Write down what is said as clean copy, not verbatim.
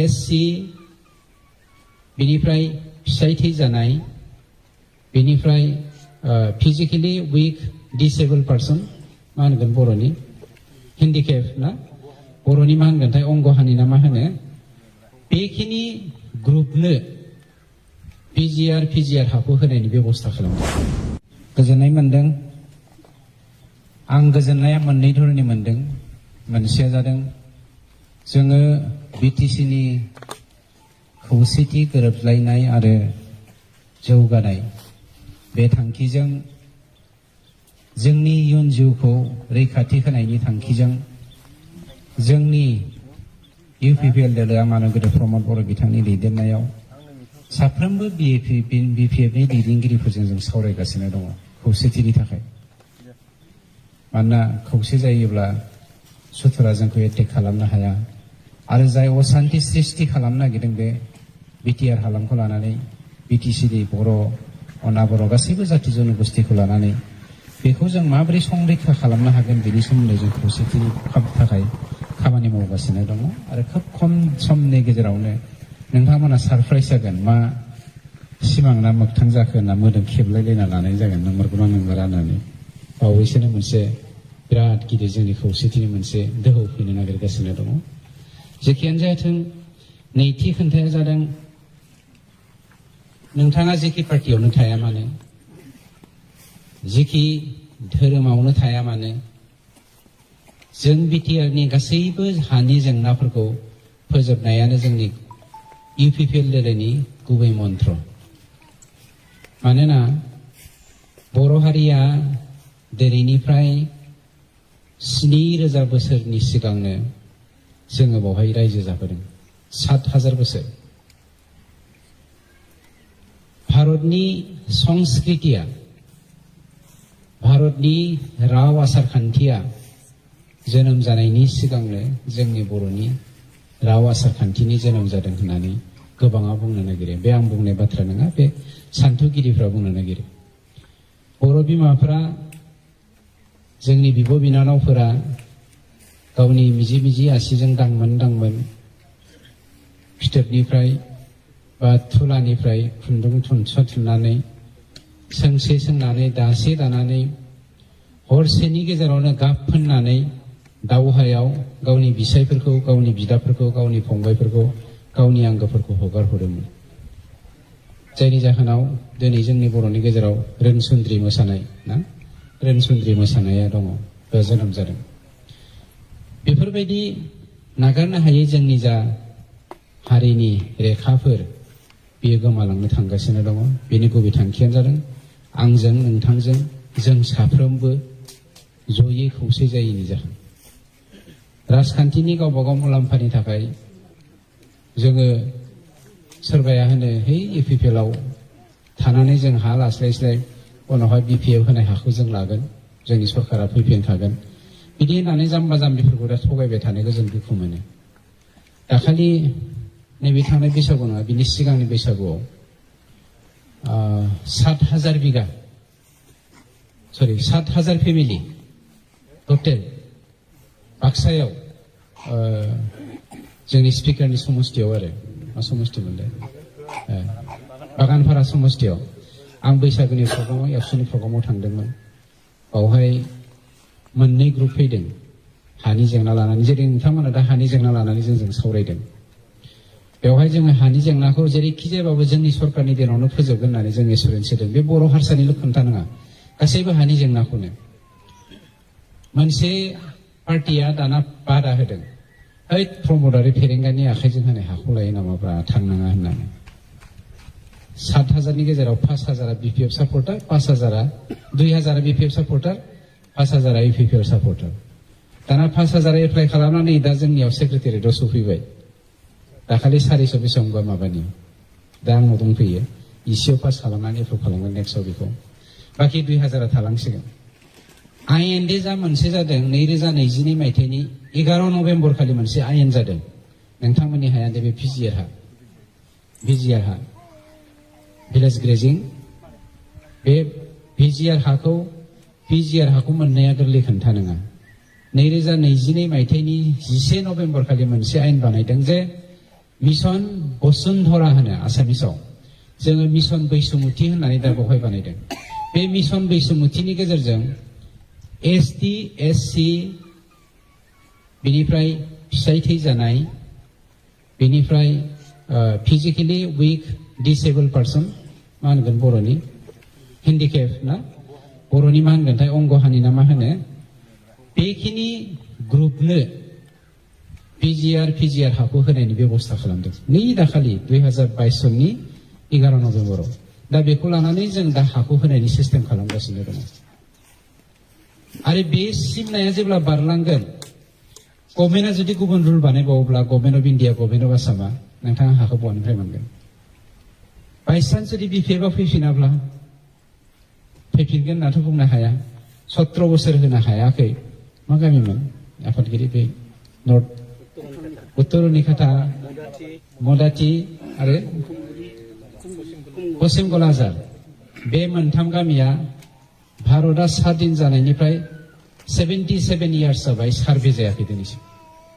SC बेनिफ्राय फिसाय थैजानाय बेनिफ्राय फिजिकेलि उइक डिसेबल पार्सन मा होनगोन बर'नि हेन्डिकेप ना बर'नि मा होनगोनथाय अंगहानि ना मा होनो बेखिनि ग्रुपनो पिजिआर हाखौ होनायनि बेबस्था खालामदों। गोजोननाय मोनदों। आं गोजोननाया मोननै धरननि मोनदों। मोनसेया जादों जोङो बिटिसिनि खौसेथि गोरोबलायनाय आरो जौगानाय बे थांखिजों जोंनि इयुन जिउखौ रैखाथि होनायनि थांखिजों जोंनि इउपिपिएल दोलोआ मानगोदो प्रमद बर' बिथांनि दैदेननायाव साफ्रोमबो बिपिएफनि दैदेनगिरिफोरजों जों सावरायगासिनो दङ खौसेथिनि थाखाय। मानोना खौसे जायोब्ला सुथुरा जोंखौ एटेक खालामनो हाया आरो जाय असान्ति सृष्टि खालामनो नागिरदों बे बिटिआर हालामखौ लानानै बिटिसिनि बर' अनाबर' गासैबो जाथि जनगोष्ठीखौ लानानै बेखौ जों माबोरै संरैखा खालामनो हागोन बेनि सोमोन्दै जों खौसेथिनि थाखाय खामानि मावगासिनो दङ आरो खोब खम समनि गेजेरावनो नोंथांमोना सारप्राइज जागोन मा सिमां ना मोगथां जाखो होनना मोदोम खेबलायलायना लानाय जागोन नंमारगौना नंमारा होननानै बावैसोनो मोनसे बिराद गिदिर जोंनि खौसेथिनि मोनसे दोहौ फैनो नागिरगासिनो दङ। जेखियानो जाथों नैथि खोन्थाया जादों नोंथाङा जेखि पार्टियावनो थाया मानो जेखि धोरोमावनो थाया मानो जों बिटिआरनि गासैबो हानि जेंनाफोरखौ फोजोबनायानो जोंनि इउपिपिएल दोलोनि गुबै मन्त्र। मानोना बर' हारिया दिनैनिफ्राय 7,000 बोसोरनि सिगांनो जोङो बावहाय रायजो जाबोदों। 7,000 बोसोर। भारतनि संस्कृतिया भारतनि राव आसार खान्थिया जोनोम जानायनि सिगांनो जोंनि बर'नि राव आसार खान्थिनि जोनोम जादों होननानै गोबाङा बुंनो नागिरो। बे आं बुंनाय बाथ्रा नङा, बे सान्थौगिरिफ्रा बुंनो नागिरो। बर' बिमाफ्रा जोंनि बिब' बिनानावफोरा गावनि मिजि मिजि आसिजों दांमोन फिथोबनिफ्राय बा थुलानिफ्राय खुन्दुं थुननानै सोंसे सोंनानै दासे दानानै हरसेनि गेजेरावनो गाब फोननानै दावहायाव गावनि बिसायफोरखौ गावनि बिदाफोरखौ गावनि फंबायफोरखौ गावनि आंगोफोरखौ हगार हरोमोन। जायनि जाहोनाव दिनै जोंनि बर'नि गेजेराव रोनसुन्द्रि मोसानाय ना रोनसुन्द्रि मोसानाया दङ बे जोनोम जादों। बेफोरबायदि नागारनो हायै जोंनि जा हारिनि रेखाफोर बेयो गोमालांनो थांगासिनो दङ। बेनि गुबै थांखियानो जादों आंजों नोंथांजों जों साफ्रोमबो जयै खौसे जायैनि जाहोन। राजखान्थिनि गावबागाव मुलाम्फानि थाखाय जोङो सोरबाया होनो है इउपिपिएलआव थानानै जों हा लास्लायस्लाय उनावहाय बिपिएफ होनाय हाखौ जों लागोन, जोंनि सरकारा फैफिनखागोन, बिदि होननानै जाम्बा जाम्बिफोरखौ दा थगायबाय थानायखौ जों दुखु मोनो। दाखालि नैबे थांनाय बैसागु नङा बिनि सिगांनि बैसागुआव 7,000 फेमिलि टटेल बाक्सायाव जोंनि स्पिकारनि समस्तियाव आरो मा समस्ति मोनलाय बागानपारा समस्तियाव आं बैसागुनि प्रग्रामाव एबसुनि प्रग्रामाव थांदोंमोन। बावहाय मोननै ग्रुप फैदों हानि जेंना लानानै, जेरै नोंथांमोना दा हानि जेंना लानानै जों सावरायदों। बेवहाय जोङो हानि जेंनाखौ जेरैखि जायाबाबो जोंनि सरकारनि दिनावनो फोजोबगोन होननानै जों एसुरेन्स होदों। बे बर' हारसानिल' खोन्था नङा, गासैबो हानि जेंनाखौनो। मोनसे पार्टिया दाना बादा होदों, ओइ प्रमदारि फेरेंगानि आखाइजों होनाय हाखौ लायो नामाब्रा थांनाङा होननानै। 7,000नि गेजेराव 5,000 बिपिएफ सापर्टार, 2,000 बिपिएफ सापर्टार, 5,000 इउपिपिएल सापर्टार। दाना 5,000 एप्लाइ खालामनानै दा जोंनियाव सेक्रेटारियेटआव सफैबाय। दाखालि 400 बेसेबांबा माबानि दा आंनाव दंफैयो। इसिआव पास खालामनानै एप्रुभ खालामगोन नेक्स्टआव बेखौ। बाखि 2,000 थालांसिगोन। आइएनडि मोनसे जादों 2022 मायथाइनि 11 नभेम्बर खालि मोनसे आयेन जादों। नोंथांमोननि हाया बे पिजिआर हा भिलेज ग्रेजिं, बे पिजिआर हाखौ मोननाया गोरलै खोन्था नङा। 2022 मायथाइनि 11 नभेम्बर खालि मोनसे आयेन बानायदों जे मिशन बसुन्धरा होनो आसामिसाव जोङो मिशन बैसुमुथि होननानै दा बेवहाय बानायदों बे मिशन बैसुमुथिनि गेजेरजों एसटि एससि बेनिफ्राय फिसाय थैजानाय बेनिफ्राय फिजिकेलि उइक डिसेबल पार्सन मा होनगोन बर'नि हेन्डिकेप ना बर'नि मा होनगोनथाय अंगहानि ना मा होनो बेखिनि ग्रुपनो पिजिआर हाखौ होनायनि बेबस्था खालामदों नै दाखालि 2022 सननि 11 नभेम्बराव दा बेखौ लानानै जों दा हाखौ होनायनि सिस्टेम खालामगासिनो दङ आरो बे सिमनाया जेब्ला बारलांगोन गभर्नमेन्टआ जुदि गुबुन रुल बानायबावोब्ला government of India government of आसामा नोंथाङा हाखौ बहानिफ्राय मोनगोन बायसान्स जुदि बिपिएफआ फैफिनाब्ला फैफिनगोन होननाथ' बुंनो हाया 17 बोसोर होनो हायाखै मा गामिमोन आफादगिरि बे नर्थ उत्तरनिखाता मदाति आरो पश्चिम गलाजार बे मोनथाम गामिया भारतआ स्वाधीन जानायनिफ्राय 77 इयार्स जाबाय सार्भे जायाखै दिनैसिम